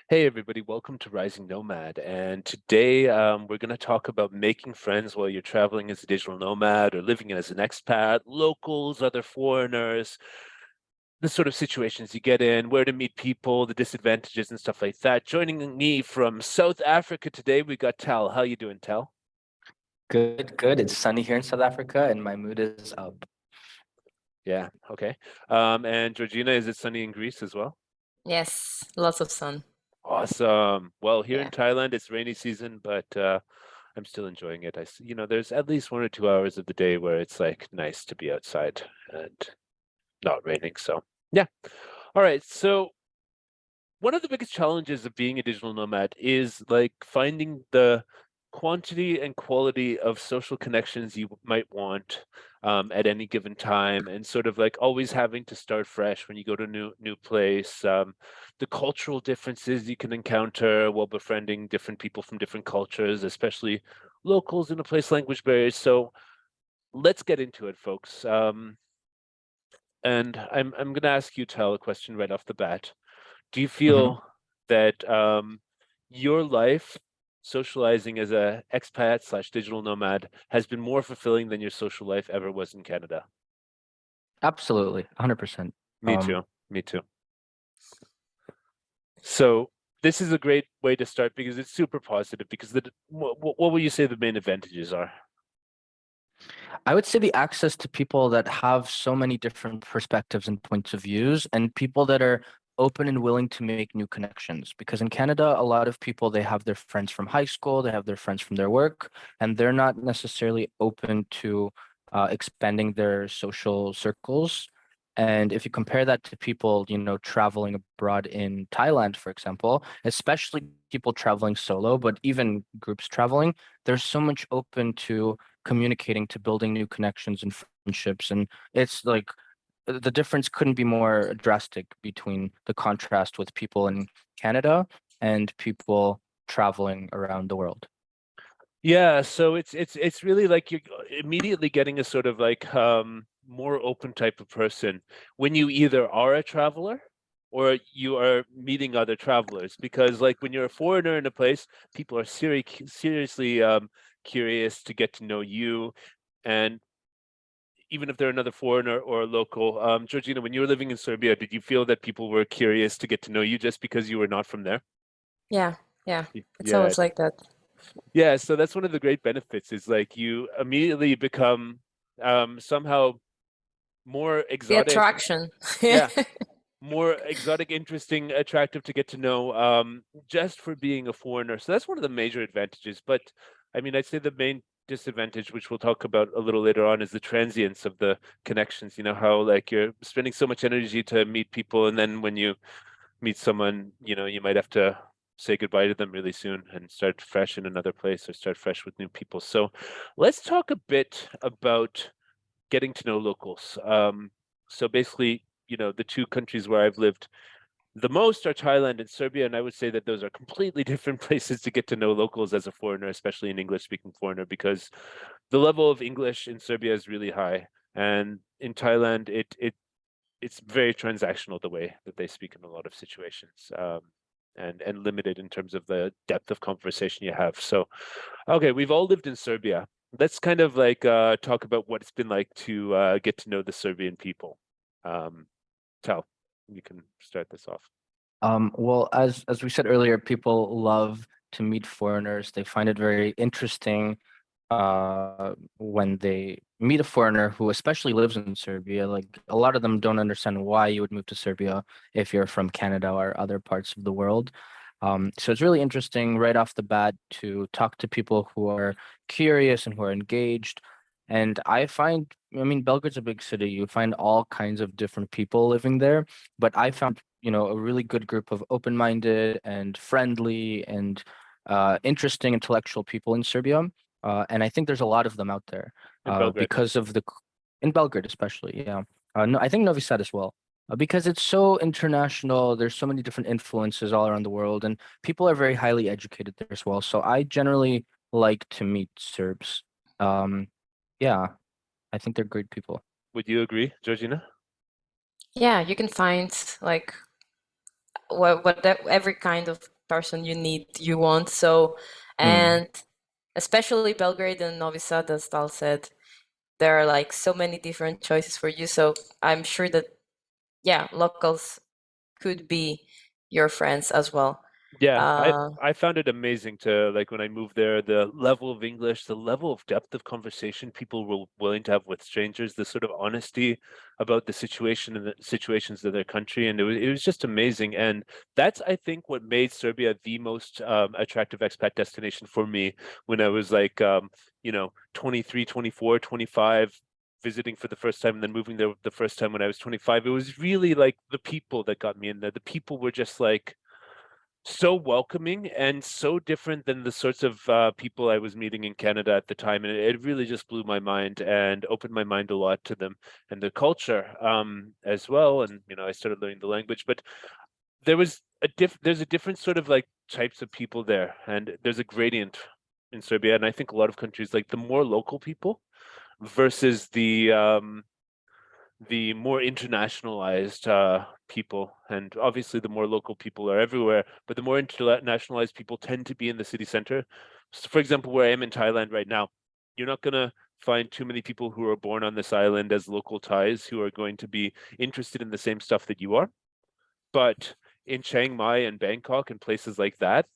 Hey everybody, welcome to Rising Nomad. And today we're going to talk about making friends while you're traveling as a digital nomad or living as an expat, locals, other foreigners, the sort of situations you get in, where to meet people, the disadvantages and stuff like that. Joining me from South Africa today, we got Tal. How you doing, Tal? Good, good. It's sunny here in South Africa and my mood is up. Yeah, okay. And Georgina, is it sunny in Greece as well? Yes, lots of sun. Awesome. Well, here in Yeah. Thailand, it's rainy season, but I'm still enjoying it. There's at least 1 or 2 hours of the day where it's like nice to be outside and not raining. So, yeah. All right. So, one of the biggest challenges of being a digital nomad is like finding the quantity and quality of social connections you might want at any given time, and sort of like always having to start fresh when you go to new place. The cultural differences you can encounter while befriending different people from different cultures, especially locals in a place, language barriers. So let's get into it, folks. And I'm going to ask you, Tal, a question right off the bat. Do you Mhm. feel that your life socializing as a expat slash digital nomad has been more fulfilling than your social life ever was in Canada? Absolutely, 100%. Me too. Me too. So this is a great way to start because it's super positive. Because what would you say the main advantages are? I would say the access to people that have so many different perspectives and points of views, and people that are open and willing to make new connections. Because in Canada, a lot of people, they have their friends from high school, they have their friends from their work, and they're not necessarily open to expanding their social circles. And if you compare that to people, traveling abroad in Thailand, for example, especially people traveling solo, but even groups traveling, there's so much open to communicating, to building new connections and friendships. And it's like the difference couldn't be more drastic between the contrast with people in Canada and people traveling around the world. Yeah, so it's really like you're immediately getting a sort of like more open type of person when you either are a traveler or you are meeting other travelers, because like when you're a foreigner in a place, people are seriously curious to get to know you, and even if they're another foreigner or a local. Georgina, when you were living in Serbia, did you feel that people were curious to get to know you just because you were not from there? Yeah, yeah. It's Yeah. always like that. Yeah, so that's one of the great benefits is like you immediately become somehow more The exotic. attraction. Yeah, more exotic, interesting, attractive to get to know just for being a foreigner. So that's one of the major advantages. But I mean, I'd say the main disadvantage, which we'll talk about a little later on, is the transience of the connections. You know, how like you're spending so much energy to meet people, and then when you meet someone, you might have to say goodbye to them really soon and start fresh in another place or start fresh with new people. So let's talk a bit about getting to know locals. So basically, the two countries where I've lived the most are Thailand and Serbia, and I would say that those are completely different places to get to know locals as a foreigner, especially an English-speaking foreigner, because the level of English in Serbia is really high, and in Thailand, it's very transactional the way that they speak in a lot of situations, and limited in terms of the depth of conversation you have. So, okay, we've all lived in Serbia. Let's kind of like talk about what it's been like to get to know the Serbian people. Um, Tal, you can start this off. Well, as we said earlier, people love to meet foreigners. They find it very interesting when they meet a foreigner who especially lives in Serbia. Like a lot of them don't understand why you would move to Serbia if you're from Canada or other parts of the world. So it's really interesting right off the bat to talk to people who are curious and who are engaged. And I mean, Belgrade's a big city. You find all kinds of different people living there, but I found, a really good group of open-minded and friendly and interesting intellectual people in Serbia. And I think there's a lot of them out there In Belgrade. because of in Belgrade especially, yeah. No, I think Novi Sad as well. Because it's so international, there's so many different influences all around the world, and people are very highly educated there as well. So I generally like to meet Serbs. Um, yeah, I think they're great people. Would you agree, Georgina? Yeah, you can find like every kind of person you want. So, and especially Belgrade and Novi Sad, as Tal said, there are like so many different choices for you. So I'm sure that, yeah, locals could be your friends as well. Yeah, Uh, I found it amazing to like when I moved there, the level of English, the level of depth of conversation people were willing to have with strangers, the sort of honesty about the situation and the situations of their country, and it was just amazing. And that's, I think, what made Serbia the most attractive expat destination for me when I was like 23, 24, 25, visiting for the first time and then moving there the first time when I was 25. It was really like the people that got me in there. The people were just like so welcoming and so different than the sorts of people I was meeting in Canada at the time, and it really just blew my mind and opened my mind a lot to them and the culture as well. And I started learning the language, but there's a different sort of like types of people there, and there's a gradient in Serbia, and I think a lot of countries, like the more local people versus the more internationalized people. And obviously the more local people are everywhere, but the more internationalized people tend to be in the city center. So for example, where I am in Thailand right now, you're not going to find too many people who are born on this island as local Thais who are going to be interested in the same stuff that you are. But in Chiang Mai and Bangkok and places like that,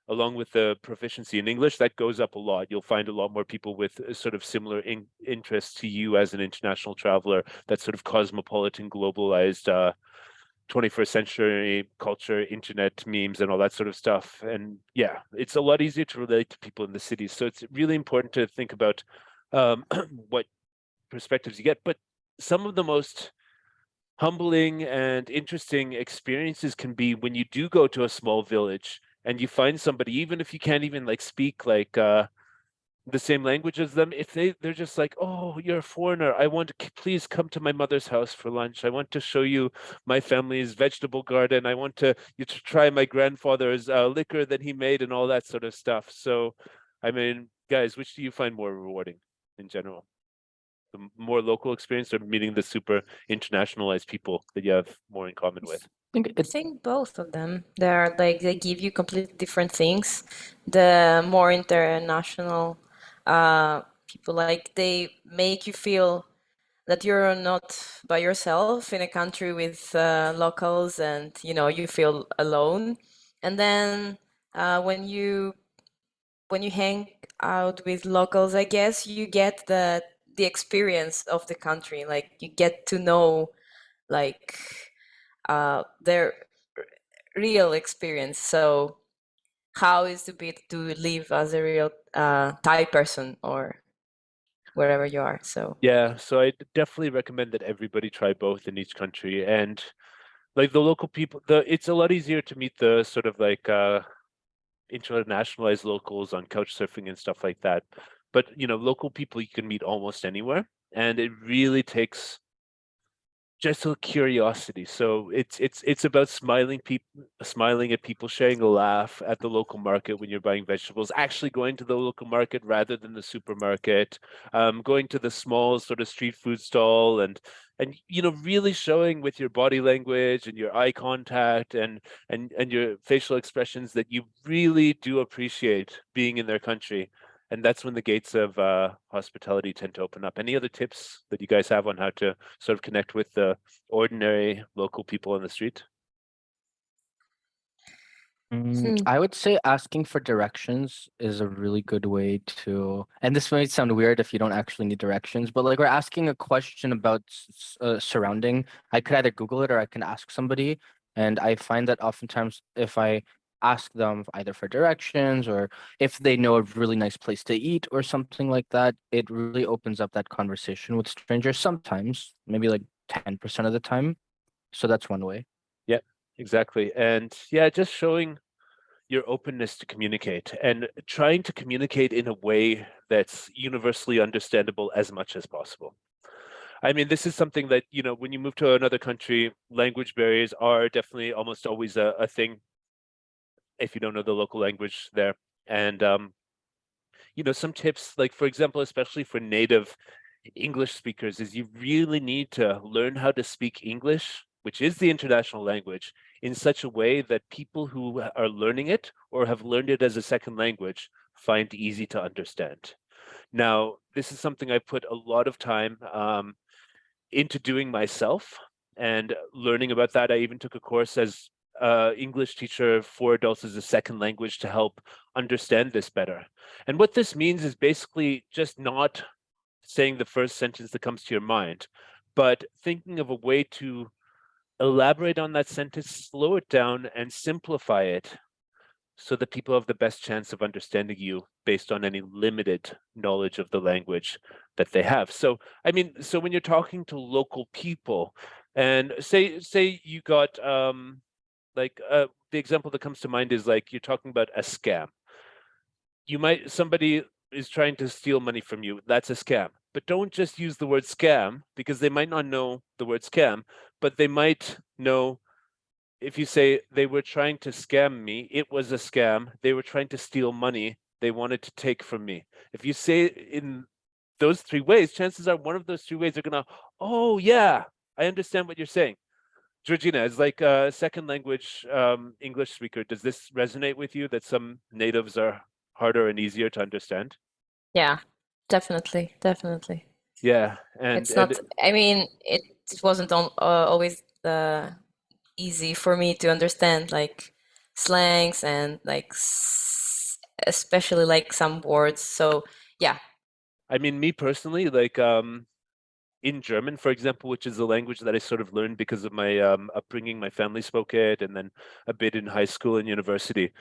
along with the proficiency in English, that goes up a lot. You'll find a lot more people with sort of similar interests to you as an international traveler, that sort of cosmopolitan, globalized 21st century culture, internet memes, and all that sort of stuff. And yeah, it's a lot easier to relate to people in the cities. So it's really important to think about what perspectives you get. But some of the most humbling and interesting experiences can be when you do go to a small village and you find somebody, even if you can't even like speak like the same language as them, if they're just like, oh, you're a foreigner, I want to please come to my mother's house for lunch, I want to show you my family's vegetable garden, I want you to try my grandfather's liquor that he made and all that sort of stuff. So I mean, guys, which do you find more rewarding in general? The more local experience or meeting the super internationalized people that you have more in common with? I think both of them. They're like they give you completely different things. The more international people, like they make you feel that you're not by yourself in a country with locals, and you feel alone. And then when you hang out with locals, I guess you get the experience of the country. Like you get to know like their real experience. So how is to be to live as a real Thai person or wherever you are. So Yeah, so I definitely recommend that everybody try both in each country. And like the local people, it's a lot easier to meet the sort of like internationalized locals on Couchsurfing and stuff like that. But local people you can meet almost anywhere, and it really takes just a curiosity. So it's about smiling at people, sharing a laugh at the local market when you're buying vegetables, actually going to the local market rather than the supermarket, going to the small sort of street food stall, and really showing with your body language and your eye contact and your facial expressions that you really do appreciate being in their country. And that's when the gates of hospitality tend to open up. Any other tips that you guys have on how to sort of connect with the ordinary local people on the street? I would say asking for directions is a really good way to, and this might sound weird if you don't actually need directions, but like we're asking a question about surrounding, I could either Google it or I can ask somebody. And I find that oftentimes if I ask them either for directions or if they know a really nice place to eat or something like that, it really opens up that conversation with strangers sometimes, maybe like 10% of the time. So that's one way. Yeah, exactly. And yeah, just showing your openness to communicate and trying to communicate in a way that's universally understandable as much as possible. I mean, this is something that, when you move to another country, language barriers are definitely almost always a thing if you don't know the local language there. And, some tips, like, for example, especially for native English speakers, is you really need to learn how to speak English, which is the international language, in such a way that people who are learning it or have learned it as a second language find easy to understand. Now, this is something I put a lot of time into doing myself and learning about that. I even took a course as English teacher for adults as a second language to help understand this better. And what this means is basically just not saying the first sentence that comes to your mind, but thinking of a way to elaborate on that sentence, slow it down, and simplify it so that people have the best chance of understanding you based on any limited knowledge of the language that they have. So, I mean, so when you're talking to local people, and say you got the example that comes to mind is like you're talking about a scam. Somebody is trying to steal money from you. That's a scam. But don't just use the word scam, because they might not know the word scam, but they might know. If you say they were trying to scam me, it was a scam. They were trying to steal money they wanted to take from me. If you say it in those three ways, chances are one of those three ways are gonna, oh yeah, I understand what you're saying. Georgina, as like a second language English speaker, does this resonate with you that some natives are harder and easier to understand? Yeah, definitely, definitely. Yeah, and It's not, I mean, it wasn't always easy for me to understand like slangs and like especially like some words. So yeah. I mean, me personally, like in German, for example, which is a language that I sort of learned because of my upbringing. My family spoke it, and then a bit in high school and university.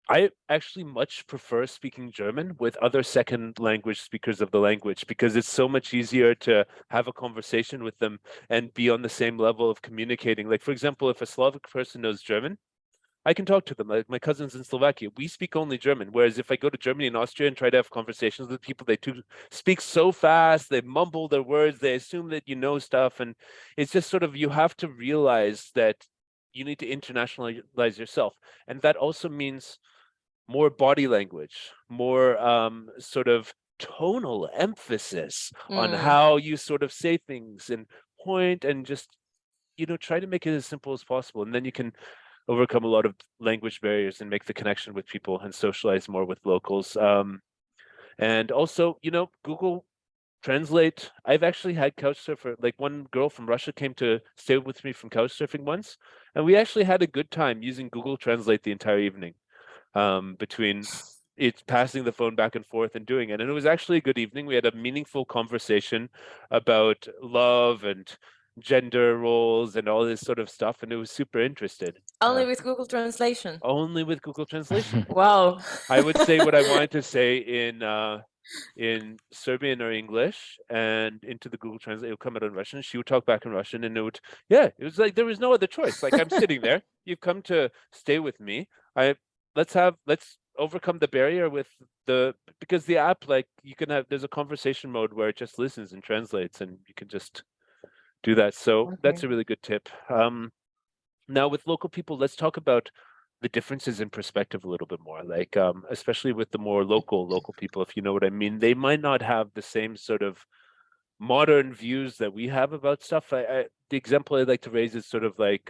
I actually much prefer speaking German with other second language speakers of the language, because it's so much easier to have a conversation with them and be on the same level of communicating. Like, for example, if a Slavic person knows German, I can talk to them. Like my cousins in Slovakia, we speak only German. Whereas if I go to Germany and Austria and try to have conversations with people, they too speak so fast, they mumble their words, they assume that you know stuff. And it's just sort of, you have to realize that you need to internationalize yourself. And that also means more body language, more sort of tonal emphasis on how you sort of say things and point, and just, try to make it as simple as possible. And then you can overcome a lot of language barriers and make the connection with people and socialize more with locals. And also, Google Translate. I've actually had Couchsurfer, like one girl from Russia came to stay with me from Couchsurfing once, and we actually had a good time using Google Translate the entire evening, between it's passing the phone back and forth and doing it. And it was actually a good evening. We had a meaningful conversation about love and gender roles and all this sort of stuff, and it was super interested. Only with Google Translation. Only with Google Translation. Wow. I would say what I wanted to say in Serbian or English, and into the Google Translate, it would come out in Russian. She would talk back in Russian, and it was like there was no other choice. Like, I'm sitting there, you've come to stay with me. Let's overcome the barrier because the app, like, there's a conversation mode where it just listens and translates, and you can just do that. So that's a really good tip. Now with local people, let's talk about the differences in perspective a little bit more, like especially with the more local people, if you know what I mean. They might not have the same sort of modern views that we have about stuff. The example I'd like to raise is sort of like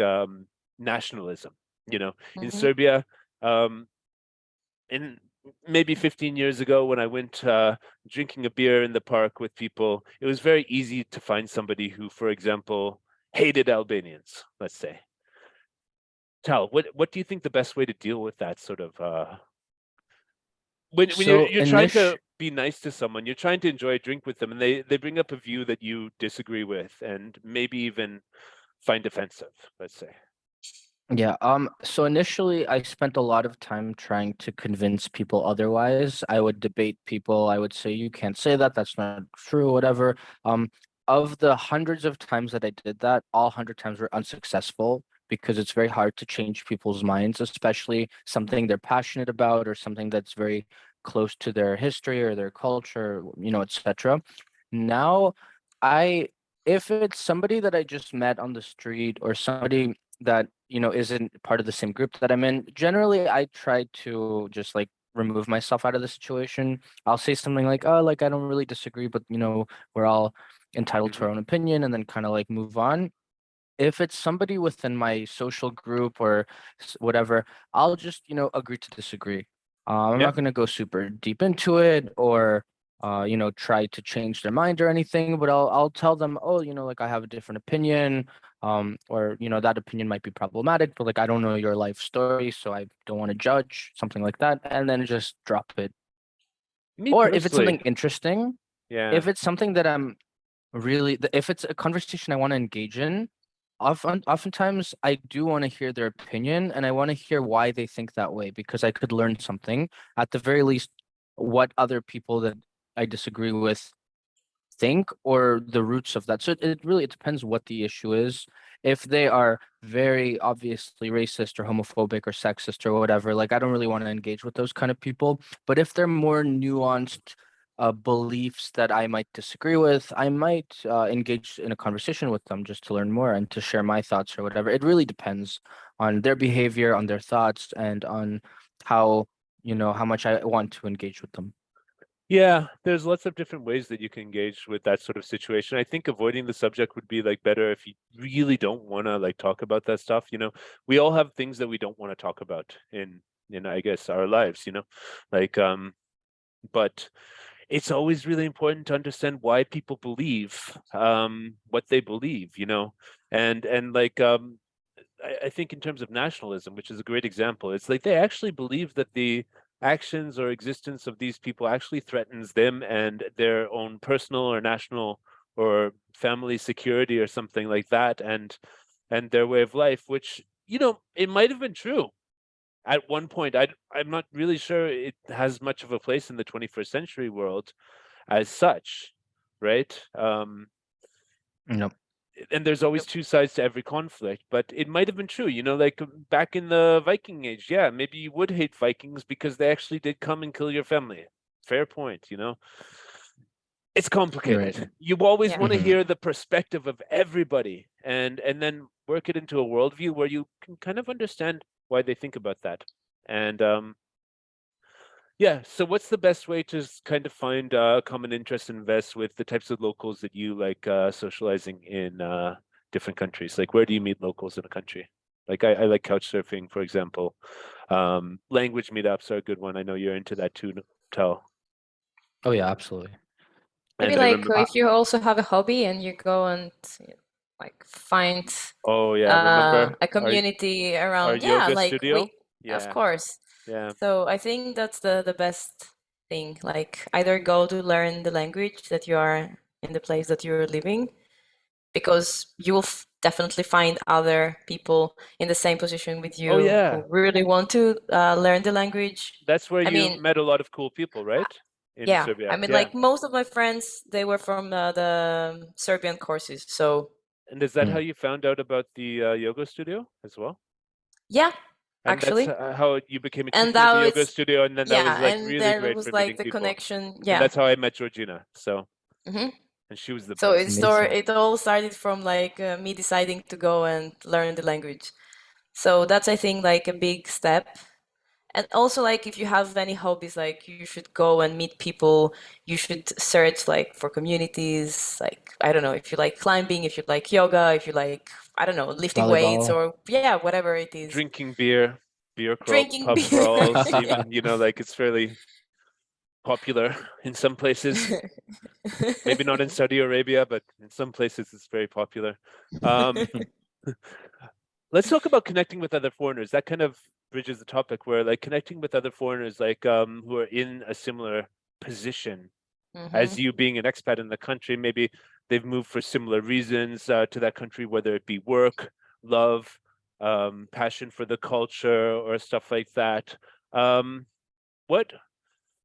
nationalism. In Serbia, in maybe 15 years ago, when I went drinking a beer in the park with people, it was very easy to find somebody who, for example, hated Albanians, let's say. Tal, what do you think the best way to deal with that sort of when you're trying to be nice to someone, you're trying to enjoy a drink with them, and they bring up a view that you disagree with and maybe even find offensive, let's say? Yeah, so initially I spent a lot of time trying to convince people otherwise. I would debate people. I would say, you can't say that, that's not true, whatever. Of the hundreds of times that I did that, all 100 times were unsuccessful, because it's very hard to change people's minds, especially something they're passionate about or something that's very close to their history or their culture, etc. Now, if it's somebody that I just met on the street, or somebody that isn't part of the same group that I'm in, generally I try to just like remove myself out of the situation. I'll say something like, oh, like, I don't really disagree, but we're all entitled to our own opinion, and then kind of like move on. if it's somebody within my social group or whatever, I'll just, agree to disagree. I'm Yeah, not going to go super deep into it or, try to change their mind or anything, but I'll tell them, oh, like I have a different opinion, or, that opinion might be problematic, but like I don't know your life story, so I don't want to judge, something like that, and then just drop it. me Or if it's something personally. interesting, Yeah. if it's something that I'm really, if it's a conversation I want to engage in, oftentimes I do want to hear their opinion and I want to hear why they think that way because I could learn something. At the very least, what other people that I disagree with think or the roots of that. So it depends what the issue is. If they are very obviously racist or homophobic or sexist or whatever, like I don't really want to engage with those kind of people. But if they're more nuanced beliefs that I might disagree with, I might engage in a conversation with them just to learn more and to share my thoughts or whatever. It really depends on their behavior, on their thoughts, and on how, how much I want to engage with them. Yeah, there's lots of different ways that you can engage with that sort of situation. I think avoiding the subject would be like better if you really don't want to like talk about that stuff. We all have things that we don't want to talk about in I guess our lives, like but it's always really important to understand why people believe what they believe, and like I think in terms of nationalism, which is a great example, it's like they actually believe that the actions or existence of these people actually threatens them and their own personal or national or family security or something like that, and their way of life, which it might have been true at one point. I'm not really sure it has much of a place in the 21st century world as such, right? Yep. And there's always two sides to every conflict, but it might have been true, like back in the Viking age. Yeah, maybe you would hate Vikings because they actually did come and kill your family. Fair point. It's You're right. complicated. You always Yeah. want to Hmm. hear the perspective of everybody and then work it into a worldview where you can kind of understand why they think about that. And yeah, so what's the best way to kind of find common interest and invest with the types of locals that you like socializing in different countries? Like, where do you meet locals in a country? Like, I like Couchsurfing, for example. Language meetups are a good one. I know you're into that too, Tal. Oh yeah, absolutely. Maybe And I like remember, Uh, if you also have a hobby and you go and like find oh yeah, remember a our community our around, yeah, yoga like studio? of Yeah, course. yeah. So I think that's the best thing. Like either go to learn the language that you are in the place that you're living, because you will definitely find other people in the same position with Oh you yeah, who really want to learn the language. that's where I you mean, met a lot of cool people, right? In yeah, I Serbia. mean, Yeah. like most of my friends, they were from the Serbian courses. So And is that how mm. you found out about the yoga studio as well? yeah, And that's actually. how you became And interested in the now yoga it's, studio, and then that was yeah, like and really there great was for like meeting the people. connection. And Yeah. that's how I met Georgina. So, Hmm. and she was the So best. Amazing. it all started from like me deciding to go and learn the language. So that's, I think, like a big step. And also, like, if you have any hobbies, like, you should go and meet people. You should search, like, for communities. Like, I don't know, if you like climbing, if you like yoga, if you like, I don't know, lifting weights Volleyball. or, yeah, whatever it is. Drinking beer, Drinking pub beer. crawls, even, like it's fairly popular in some places. Maybe not in Saudi Arabia, but in some places it's very popular. Um, let's talk about connecting with other foreigners. That kind of bridges the topic where like connecting with other foreigners, like who are in a similar position Hmm. as you being an expat in the country. Maybe they've moved for similar reasons to that country, whether it be work, love, passion for the culture, or stuff like that. What?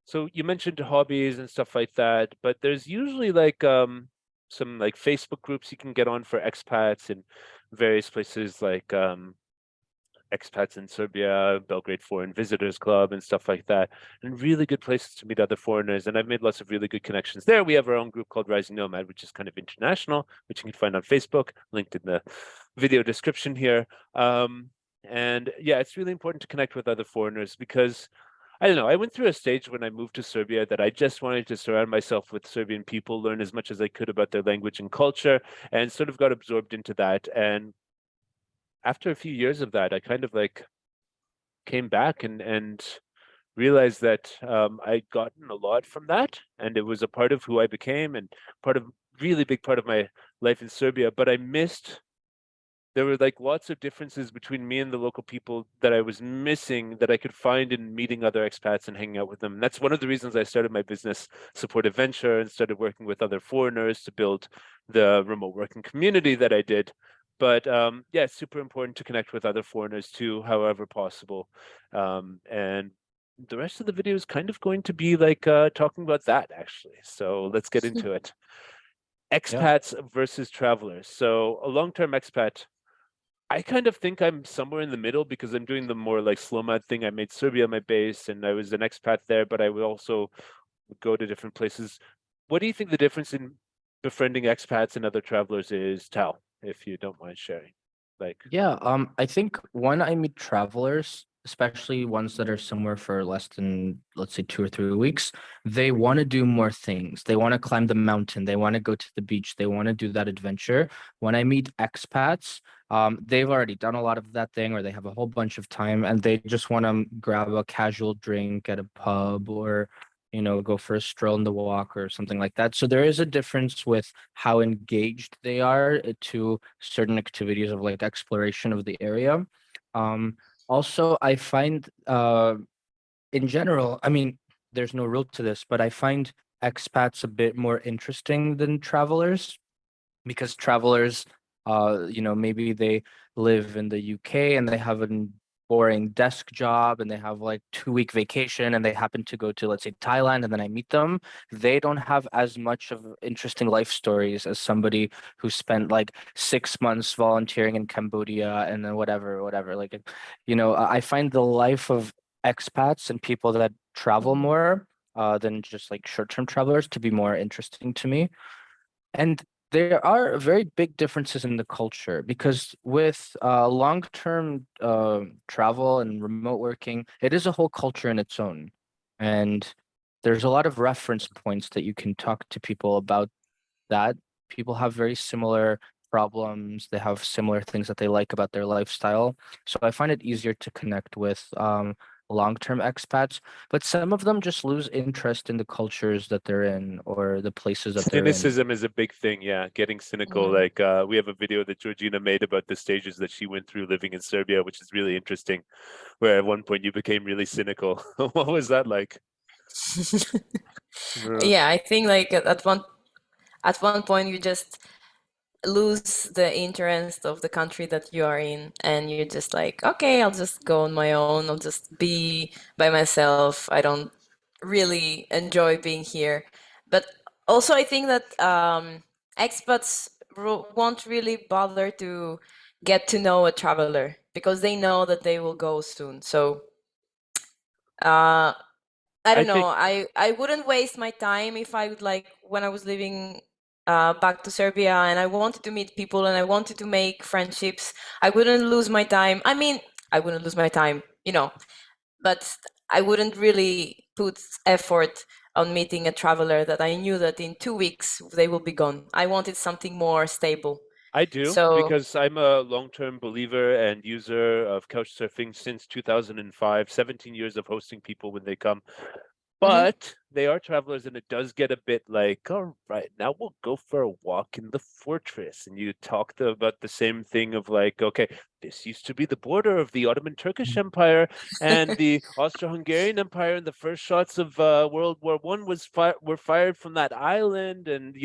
So you mentioned hobbies and stuff like that, but there's usually like some like Facebook groups you can get on for expats in various places, like Expats in Serbia, Belgrade Foreign Visitors Club, and stuff like that. And really good places to meet other foreigners. And I've made lots of really good connections there. We have our own group called Rising Nomad, which is kind of international, which you can find on Facebook, linked in the video description here. And yeah, it's really important to connect with other foreigners because I don't know. I went through a stage when I moved to Serbia that I just wanted to surround myself with Serbian people, learn as much as I could about their language and culture, and sort of got absorbed into that. And after a few years of that, I kind of like came back and realized that I'd gotten a lot from that, and it was a part of who I became and part of really big part of my life in Serbia. But I missed. There were like lots of differences between me and the local people that I was missing that I could find in meeting other expats and hanging out with them. And that's one of the reasons I started my business supportive venture and started working with other foreigners to build the remote working community that I did. But yeah, it's super important to connect with other foreigners too, however possible. And the rest of the video is kind of going to be like talking about that actually. So let's get into it. Expats versus travelers. So a long-term expat, I kind of think I'm somewhere in the middle because I'm doing the more like Nomad thing. I made Serbia my base and I was an expat there, but I would also go to different places. What do you think the difference in befriending expats and other travelers is, Tal, if you don't mind sharing? Like, Yeah, I think when I meet travelers, especially ones that are somewhere for less than, let's say, 2 or 3 weeks, they want to do more things. They want to climb the mountain. They want to go to the beach. They want to do that adventure. When I meet expats, they've already done a lot of that thing, or they have a whole bunch of time, and they just want to grab a casual drink at a pub or go for a stroll in the walk or something like that. So there is a difference with how engaged they are to certain activities of like exploration of the area. Also, I find in general, I mean, there's no rule to this, but I find expats a bit more interesting than travelers because travelers, maybe they live in the UK and they have a boring desk job and they have like 2 week vacation and they happen to go to, let's say, Thailand, and then I meet them. They don't have as much of interesting life stories as somebody who spent like 6 months volunteering in Cambodia and then whatever. Like, I find the life of expats and people that travel Mhm. more than just like short-term travelers to be more interesting to me. And there are very big differences in the culture because with long-term travel and remote working, it is a whole culture in its own. And there's a lot of reference points that you can talk to people about that. People have very similar problems. They have similar things that they like about their lifestyle. So I find it easier to connect with long-term expats, but some of them just lose interest in the cultures that they're in or the places that they're in. cynicism is a big thing. Yeah, getting cynical. Mhm. Like, we have a video that Georgina made about the stages that she went through living in Serbia, which is really interesting, where at one point you became really cynical. What was that like? Uh, Yeah, I think like at one point you just lose the interest of the country that you are in, and you're just like, okay, I'll just go on my own. I'll just be by myself. I don't really enjoy being here. But also, I think that expats won't really bother to get to know a traveler because they know that they will go soon. So uh, I I don't know. think I wouldn't waste my time if I would like when I was living back to Serbia and I wanted to meet people and I wanted to make friendships. I wouldn't lose my time. I mean, I wouldn't lose my time, but I wouldn't really put effort on meeting a traveler that I knew that in 2 weeks they will be gone. I wanted something more stable. I do So, because I'm a long-term believer and user of Couchsurfing since 2005, 17 years of hosting people when they come. mhm, But they are travelers, and it does get a bit like, all right, now we'll go for a walk in the fortress. And you talk about the same thing of like, okay, this used to be the border of the Ottoman Turkish Empire and the Austro-Hungarian Empire, and the first shots of World War I were fired from that island, and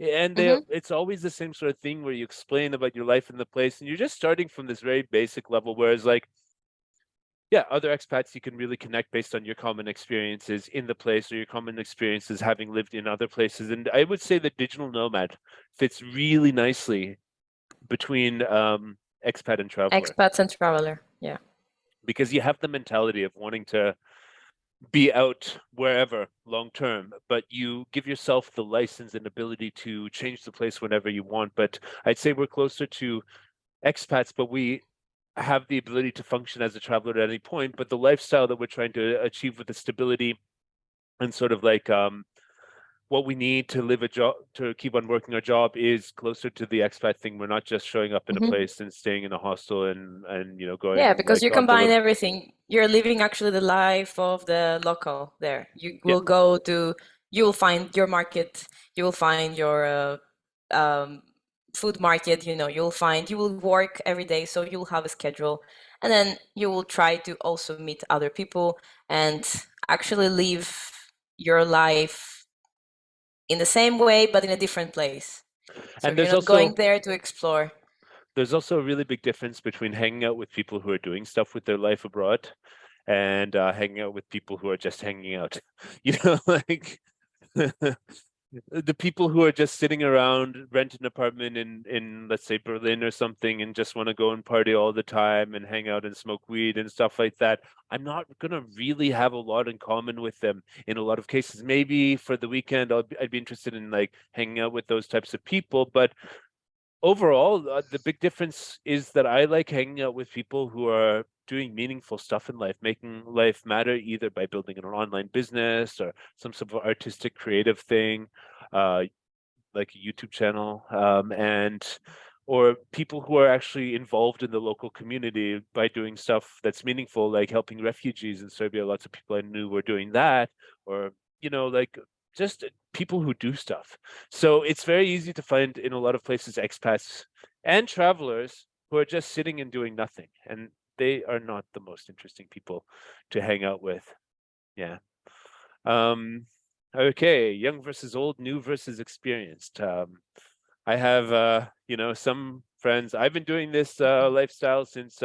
and mhm, it's always the same sort of thing where you explain about your life in the place, and you're just starting from this very basic level, whereas like yeah, other expats you can really connect based on your common experiences in the place or your common experiences having lived in other places. And I would say that digital nomad fits really nicely between expat and traveler expats and traveler. Yeah. because you have the mentality of wanting to be out wherever long term, but you give yourself the license and ability to change the place whenever you want. But I'd say we're closer to expats, but we have the ability to function as a traveler at any point. But the lifestyle that we're trying to achieve with the stability and sort of like what we need to live a job, to keep on working our job, is closer to the expat thing. We're not just showing up in a Mhm. place and staying in a hostel and Yeah, going because you like on the combine little. everything. You're living actually the life of the local there. Yeah, You will find your market, you will find your um, food market, you will work every day, so you'll have a schedule. And then you will try to also meet other people and actually live your life in the same way, but in a different place. So and you're not going there to explore. there's also a really big difference between hanging out with people who are doing stuff with their life abroad and hanging out with people who are just hanging out. Like the people who are just sitting around, rent an apartment in let's say Berlin or something, and just want to go and party all the time and hang out and smoke weed and stuff like that. I'm not gonna really have a lot in common with them in a lot of cases. Maybe for the weekend, I'd be interested in like hanging out with those types of people, but overall, the big difference is that I like hanging out with people who are doing meaningful stuff in life, making life matter, either by building an online business or some sort of artistic, creative thing, uh, like a YouTube channel, and or people who are actually involved in the local community by doing stuff that's meaningful, like helping refugees in Serbia. Lots of people I knew were doing that, or like just people who do stuff. So it's very easy to find in a lot of places expats and travelers who are just sitting and doing nothing, and they are not the most interesting people to hang out with. Yeah. Um, okay, young versus old, new versus experienced. I have some friends. I've been doing this lifestyle since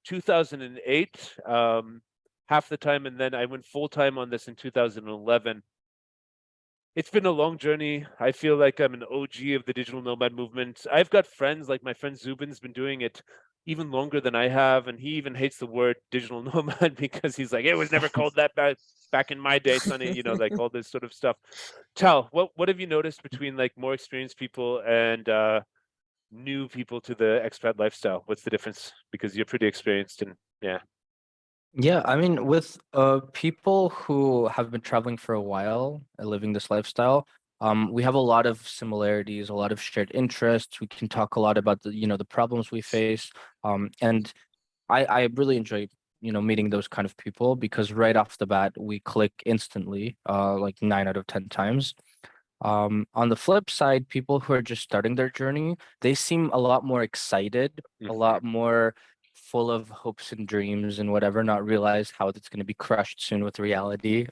2008, half the time, and then I went full time on this in 2011. It's been a long journey. I feel like I'm an OG of the digital nomad movement. I've got friends, like my friend Zubin's been doing it even longer than I have, and he even hates the word digital nomad because he's like, it was never called that back in my day, Sonny, like all this sort of stuff. Tal, what have you noticed between like more experienced people and new people to the expat lifestyle? What's the difference? Because you're pretty experienced and yeah. Yeah, I mean, with people who have been traveling for a while and living this lifestyle, we have a lot of similarities, a lot of shared interests. We can talk a lot about the problems we face. And I really enjoy, meeting those kind of people because right off the bat we click instantly, like 9 out of 10 times. On the flip side, people who are just starting their journey, they seem a lot more excited, a Mhm. lot more full of hopes and dreams and whatever, not realize how it's going to be crushed soon with reality.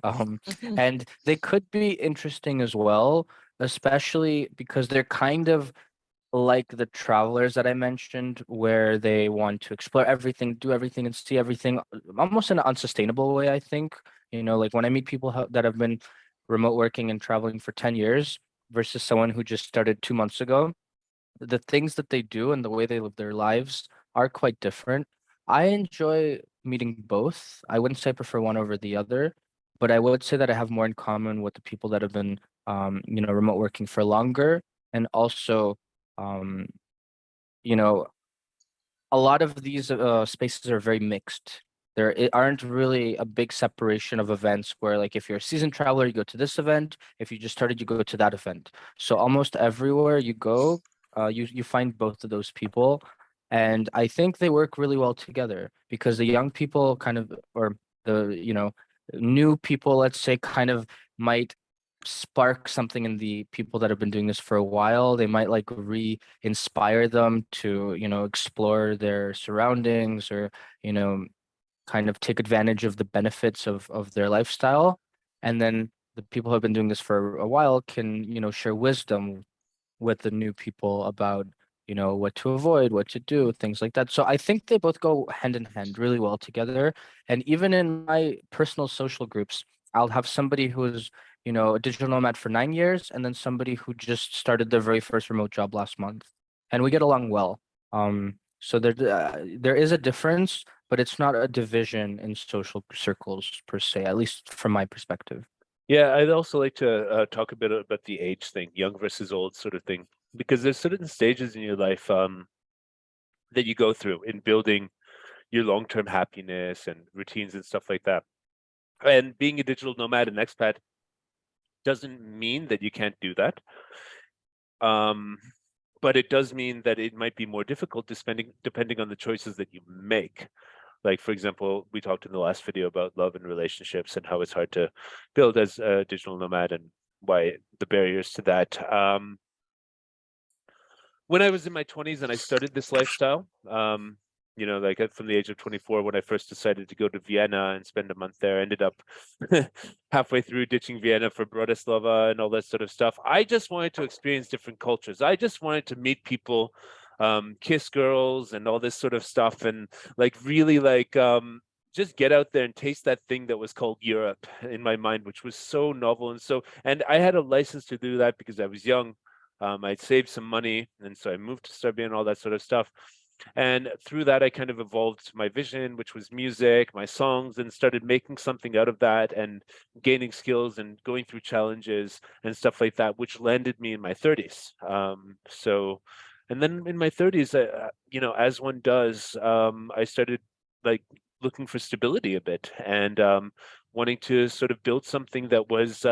And they could be interesting as well, especially because they're kind of like the travelers that I mentioned, where they want to explore everything, do everything, and see everything, almost in an unsustainable way, I think. Like when I meet people that have been remote working and traveling for 10 years versus someone who just started 2 months ago, the things that they do and the way they live their lives are quite different. I enjoy meeting both. I wouldn't say I prefer one over the other, but I would say that I have more in common with the people that have been, remote working for longer, and also, um, you know, a lot of these spaces are very mixed. Aren't really a big separation of events where, like, if you're a seasoned traveler, you go to this event. If you just started, you go to that event. So almost everywhere you go, you find both of those people, and I think they work really well together because the young people kind of, or the new people, let's say, kind of might spark something in the people that have been doing this for a while. They might like inspire them to, explore their surroundings, or, you know, kind of take advantage of the benefits of their lifestyle. And then the people who have been doing this for a while can, share wisdom with the new people about, what to avoid, what to do, things like that. So I think they both go hand in hand really well together. And even in my personal social groups, I'll have somebody who's, a digital nomad for 9 years, and then somebody who just started their very first remote job last month. And we get along well. So there is a difference, but it's not a division in social circles per se, at least from my perspective. Yeah, I'd also like to talk a bit about the age thing, young versus old sort of thing, because there's certain stages in your life that you go through in building your long-term happiness and routines and stuff like that. And being a digital nomad and expat, doesn't mean that you can't do that. But it does mean that it might be more difficult depending on the choices that you make. Like, for example, we talked in the last video about love and relationships and how it's hard to build as a digital nomad and why the barriers to that. When I was in my 20s and I started this lifestyle, you know, like from the age of 24, when I first decided to go to Vienna and spend a month there, I ended up halfway through ditching Vienna for Bratislava and all that sort of stuff. I just wanted to experience different cultures. I just wanted to meet people, kiss girls and all this sort of stuff, and like really like just get out there and taste that thing that was called Europe in my mind, which was so novel and I had a license to do that because I was young. I'd saved some money, and so I moved to Serbia and all that sort of stuff. And through that, I kind of evolved my vision, which was music, my songs, and started making something out of that and gaining skills and going through challenges and stuff like that, which landed me in my 30s. And then in my 30s, you know, as one does, I started like looking for stability a bit and wanting to sort of build something that was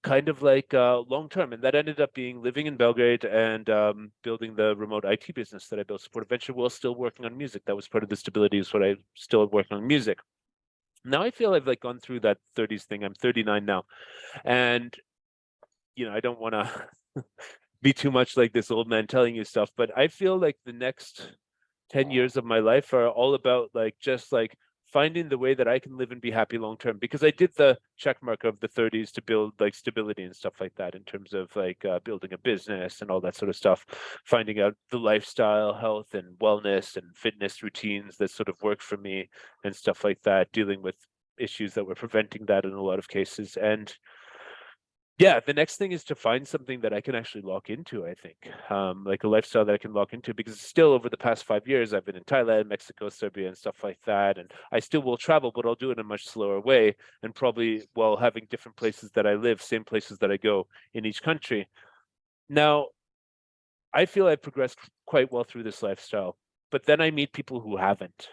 kind of like long term, and that ended up being living in Belgrade and building the remote IT business that I built, Support Venture, while still working on music. That was part of the stability, is what I still working on music. Now I feel I've like gone through that 30s thing. I'm 39 now, and you know, I don't want to be too much like this old man telling you stuff, but I feel like the next 10 years of my life are all about like just like finding the way that I can live and be happy long term, because I did the check mark of the 30s to build like stability and stuff like that in terms of like building a business and all that sort of stuff, finding out the lifestyle, health and wellness and fitness routines that sort of work for me and stuff like that, dealing with issues that were preventing that in a lot of cases. And yeah, the next thing is to find something that I can actually lock into, I think, like a lifestyle that I can lock into, because still over the past 5 years, I've been in Thailand, Mexico, Serbia, and stuff like that. And I still will travel, but I'll do it in a much slower way, and probably while having different places that I live, same places that I go in each country. Now, I feel I've progressed quite well through this lifestyle, but then I meet people who haven't.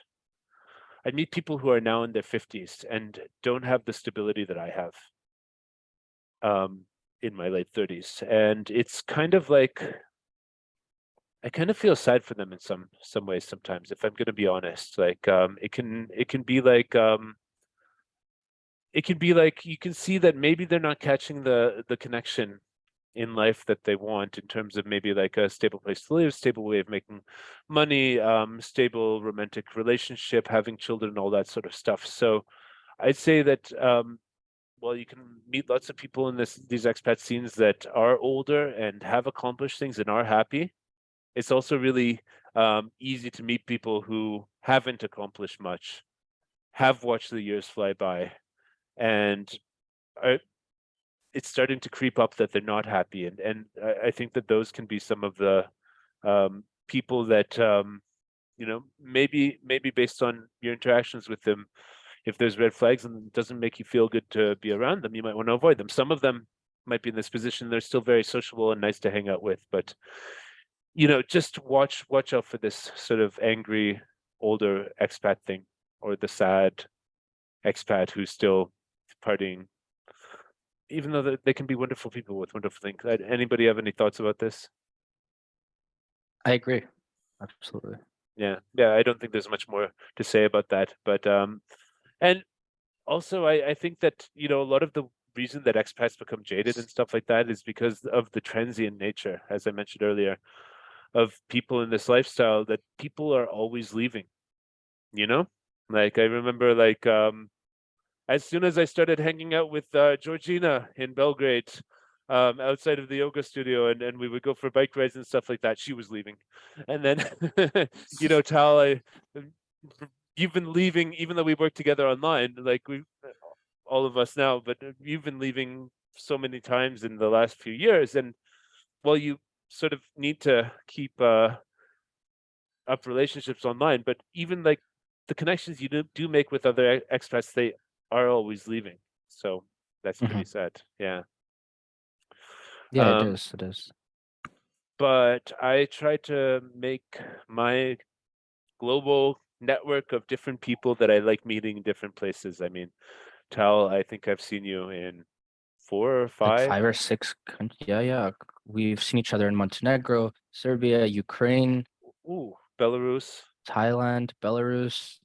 I meet people who are now in their 50s and don't have the stability that I have. In my late 30s, and it's kind of like I kind of feel sad for them in some ways sometimes, if I'm going to be honest. Like it can be like it can be like you can see that maybe they're not catching the connection in life that they want, in terms of maybe like a stable place to live, stable way of making money, stable romantic relationship, having children, all that sort of stuff. So I'd say that well, you can meet lots of people in these expat scenes that are older and have accomplished things and are happy. It's also really easy to meet people who haven't accomplished much, have watched the years fly by, and are, it's starting to creep up that they're not happy. And I think that those can be some of the people that you know, maybe based on your interactions with them, if there's red flags and it doesn't make you feel good to be around them, you might want to avoid them. Some of them might be in this position. They're still very sociable and nice to hang out with, but you know, just watch out for this sort of angry older expat thing, or the sad expat who's still partying, even though they can be wonderful people with wonderful things. Anybody have any thoughts about this? I agree. Absolutely. Yeah, I don't think there's much more to say about that, but and also I think that, you know, a lot of the reason that expats become jaded and stuff like that is because of the transient nature, as I mentioned earlier, of people in this lifestyle, that people are always leaving, you know? Like I remember like as soon as I started hanging out with Georgina in Belgrade, outside of the yoga studio, and we would go for bike rides and stuff like that, she was leaving. And then, you know, Tal, you've been leaving, even though we work together online, like we, all of us now, but you've been leaving so many times in the last few years. And well, you sort of need to keep up relationships online, but even like the connections you do make with other expats, they are always leaving. So that's pretty sad. Yeah. Yeah, it is. It is. But I try to make my global network of different people that I like meeting in different places. I mean, Tal, I think I've seen you in 4 or Like 5. 5 or 6 countries. Yeah. We've seen each other in Montenegro, Serbia, Ukraine, Ooh, Belarus, Thailand, Belarus,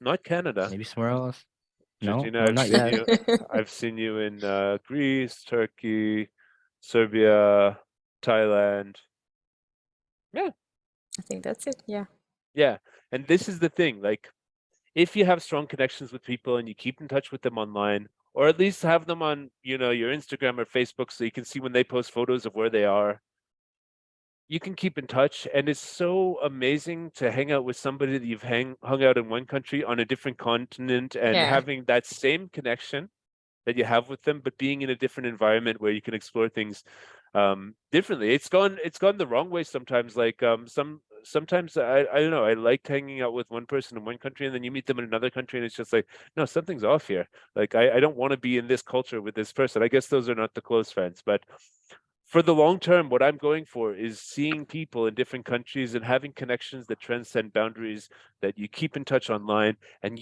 not Canada. maybe somewhere else. No, Georgina, no, I've not seen yet. you. I've seen you in Greece, Turkey, Serbia, Thailand. Yeah, I think that's it. Yeah. yeah. And this is the thing, like, if you have strong connections with people and you keep in touch with them online, or at least have them on, your Instagram or Facebook so you can see when they post photos of where they are, you can keep in touch. And it's so amazing to hang out with somebody that you've hung out in one country on a different continent and Yeah. having that same connection that you have with them, but being in a different environment where you can explore things differently. It's gone the wrong way sometimes. Like sometimes I don't know, I liked hanging out with one person in one country and then you meet them in another country and it's just like, no, something's off here. Like I don't want to be in this culture with this person. I guess those are not the close friends, but for the long term, what I'm going for is seeing people in different countries and having connections that transcend boundaries, that you keep in touch online, and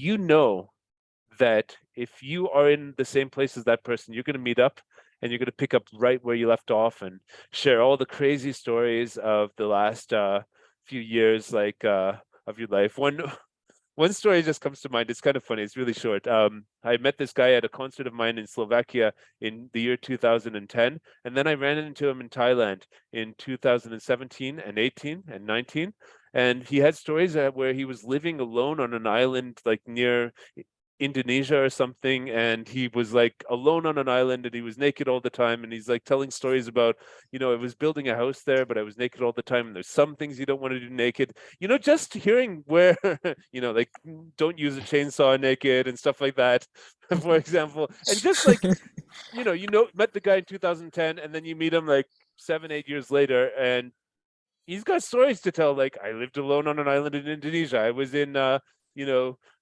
that if you are in the same place as that person, you're going to meet up and you're going to pick up right where you left off and share all the crazy stories of the last few years, like of your life. One story just comes to mind. It's kind of funny. It's really short. I met this guy at a concert of mine in Slovakia in the year 2010, and then I ran into him in Thailand in 2017 and 18 and 19. And he had stories where he was living alone on an island, like near Indonesia or something, and he was like alone on an island and he was naked all the time, and he's like telling stories about, I was building a house there, but I was naked all the time, and there's some things you don't want to do naked. Just hearing where, like don't use a chainsaw naked and stuff like that, for example. And just like, met the guy in 2010 and then you meet him like 7, 8 years later and he's got stories to tell. Like, I lived alone on an island in Indonesia. I was in,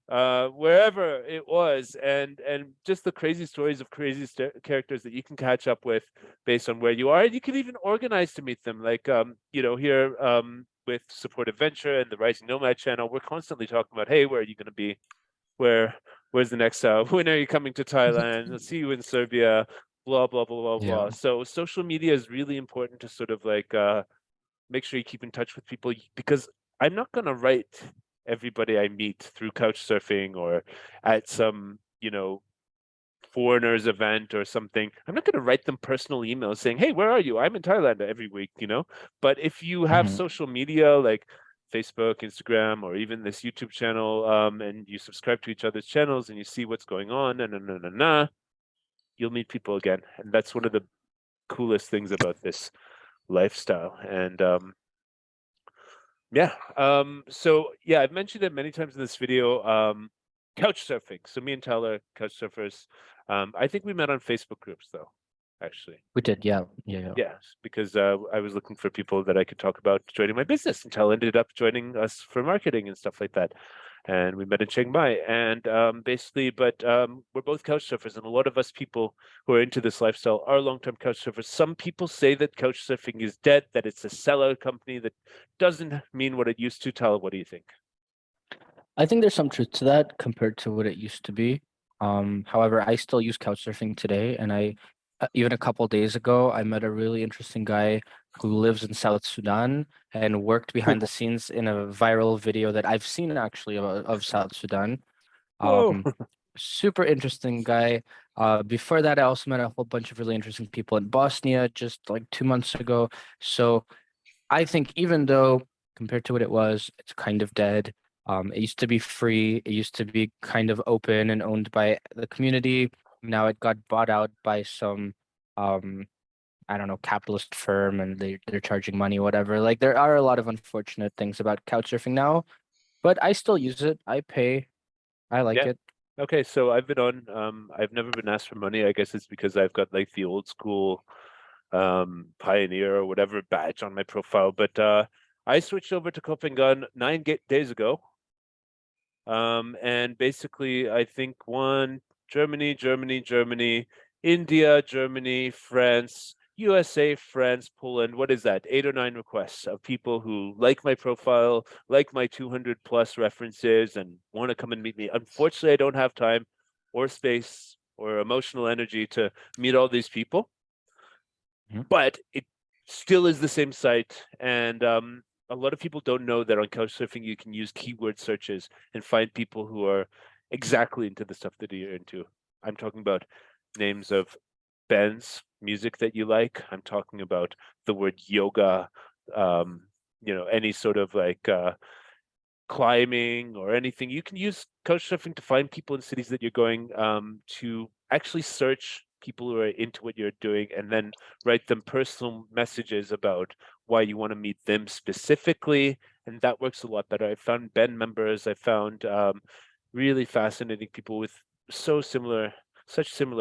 wherever it was, and just the crazy stories of crazy characters that you can catch up with based on where you are. And you can even organize to meet them. Like, here with Support Adventure and the Rising Nomad channel, we're constantly talking about, hey, where are you going to be? Where's the next? When are you coming to Thailand? I'll see you in Serbia. Blah blah blah blah blah. Yeah. So social media is really important to sort of like make sure you keep in touch with people, because I'm not going to write everybody I meet through Couchsurfing or at some, foreigners event or something. I'm not going to write them personal emails saying, hey, where are you? I'm in Thailand every week. But if you have Mhm. social media like Facebook, Instagram, or even this YouTube channel, and you subscribe to each other's channels and you see what's going on, you'll meet people again. And that's one of the coolest things about this lifestyle. And so yeah, I've mentioned it many times in this video. Couch surfing. So me and Tyler, couch surfers. I think we met on Facebook groups though, actually. We did, yeah. Yes, because I was looking for people that I could talk about joining my business, and Tyler ended up joining us for marketing and stuff like that. And we met in Chiang Mai, and we're both couch surfers, and a lot of us people who are into this lifestyle are long-term couch surfers. Some people say that couch surfing is dead, that it's a sellout company that doesn't mean what it used to. Tyler, what do you think? I think there's some truth to that compared to what it used to be. However, I still use Couchsurfing today, and even a couple days ago, I met a really interesting guy who lives in South Sudan and worked behind the scenes in a viral video that I've seen actually of South Sudan. Whoa. Um, Super interesting guy. Before that, I also met a whole bunch of really interesting people in Bosnia just like 2 months ago. So I think even though compared to what it was, it's kind of dead. It used to be free. It used to be kind of open and owned by the community. Now it got bought out by some, um, I don't know, capitalist firm, and they're charging money, whatever. Like there are a lot of unfortunate things about Couchsurfing now, but I still use it. I pay. I like Yeah. it. Okay, so I've been on, I've never been asked for money. I guess it's because I've got like the old school Pioneer or whatever badge on my profile. But I switched over to Copenhagen 9 days ago. And basically, I think Germany, India, Germany, France, USA, France, Poland. What is that? 8 or 9 requests of people who like my profile, like my 200+ references, and want to come and meet me. Unfortunately, I don't have time or space or emotional energy to meet all these people, Mhm. but it still is the same site. And a lot of people don't know that on Couchsurfing you can use keyword searches and find people who are exactly into the stuff that you're into. I'm talking about names of bands, music that you like. I'm talking about the word yoga, any sort of like climbing or anything. You can use Couchsurfing to find people in cities that you're going to actually search people who are into what you're doing and then write them personal messages about why you want to meet them specifically. And that works a lot better. I found band members, I found really fascinating people with such similar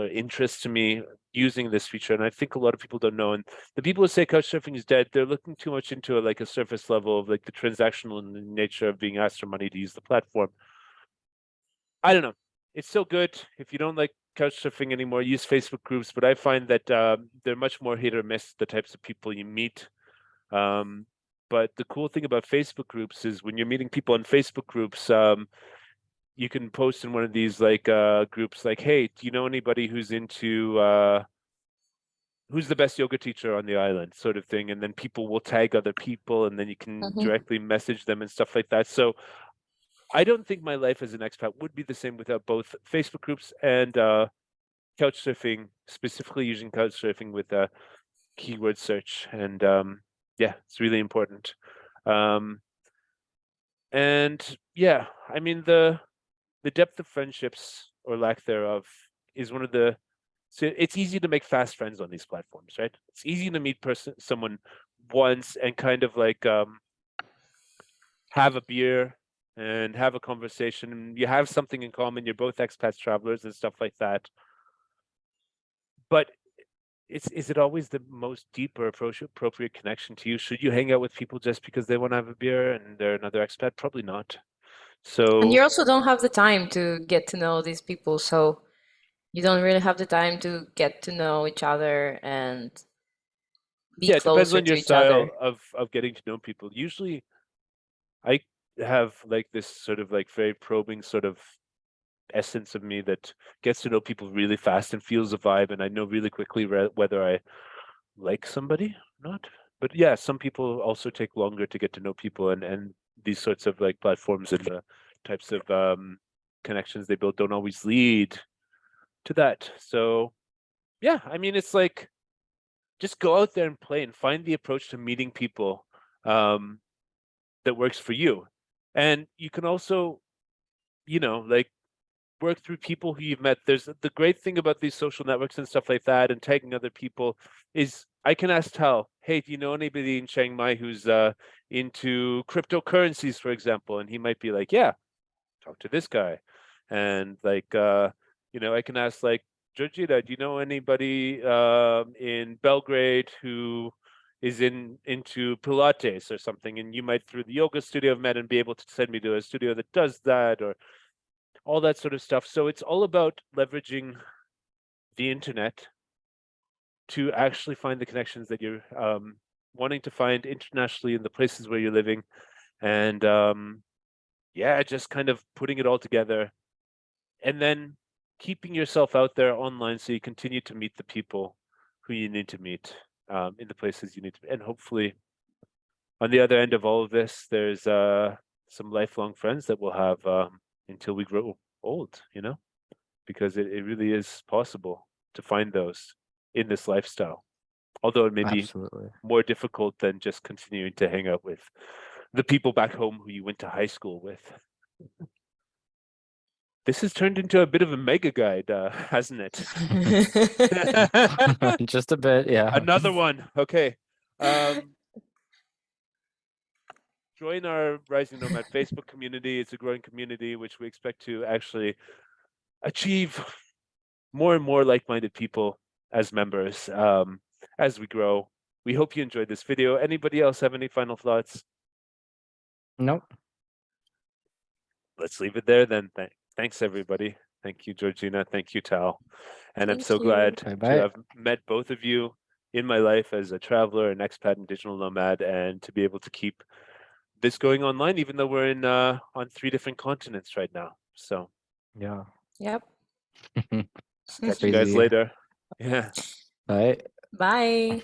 interests to me using this feature. And I think a lot of people don't know. And the people who say Couchsurfing is dead, they're looking too much into like a surface level of like the transactional nature of being asked for money to use the platform. I don't know. It's still good. If you don't like Couchsurfing anymore, use Facebook groups. But I find that they're much more hit or miss, the types of people you meet. But the cool thing about Facebook groups is when you're meeting people in Facebook groups, you can post in one of these like groups like, hey, do you know anybody who's into who's the best yoga teacher on the island, sort of thing. And then people will tag other people and then you can directly message them and stuff like that. So I don't think my life as an expat would be the same without both Facebook groups and Couchsurfing, specifically using Couchsurfing with keyword search. And yeah, it's really important. And yeah, I mean, the depth of friendships or lack thereof is one of the, so it's easy to make fast friends on these platforms, right? It's easy to meet someone once and kind of like have a beer and have a conversation, and you have something in common. You're both expats, travelers, and stuff like that. But is it always the most deep or appropriate connection to you? Should you hang out with people just because they want to have a beer and they're another expat? Probably not. And So you also don't have the time to get to know these people, so you don't really have the time to get to know each other and be yeah, it depends closer on to your each other. style of getting to know people. Usually I have like this sort of like very probing sort of essence of me that gets to know people really fast and feels a vibe, and I know really quickly whether I like somebody or not. But yeah, some people also take longer to get to know people, and these sorts of like platforms and the types of connections they build don't always lead to that. So yeah, I mean, it's like just go out there and play and find the approach to meeting people that works for you. And you can also, like work through people who you've met. There's the great thing about these social networks and stuff like that and tagging other people is I can ask Tal, hey, do you know anybody in Chiang Mai who's into cryptocurrencies, for example? And he might be like, yeah, talk to this guy. And like I can ask like, Georgina, do you know anybody in Belgrade who is into Pilates or something? And you might, through the yoga studio I've met, and be able to send me to a studio that does that, or all that sort of stuff. So it's all about leveraging the internet to actually find the connections that you're wanting to find internationally in the places where you're living. And yeah, just kind of putting it all together and then keeping yourself out there online so you continue to meet the people who you need to meet in the places you need to. And hopefully on the other end of all of this, there's some lifelong friends that we'll have until we grow old, because it really is possible to find those in this lifestyle. Although it may be Absolutely. more difficult than just continuing to hang out with the people back home who you went to high school with. This has turned into a bit of a mega guide, hasn't it? Just a bit, yeah. Another one. Okay. Join our Rising Nomad Facebook community. It's a growing community, which we expect to actually achieve more and more like-minded people as members as we grow. We hope you enjoyed this video. Anybody else have any final thoughts? Nope. Let's leave it there then. Thanks, everybody. Thank you, Georgina. Thank you, Tal. And I'm Thank so you. glad Bye-bye. to have met both of you in my life as a traveler, an expat, and digital nomad, and to be able to keep this going online, even though we're in on 3 different continents right now. So Yeah. Yep. Catch you guys Crazy. later. Yeah. Right? Bye.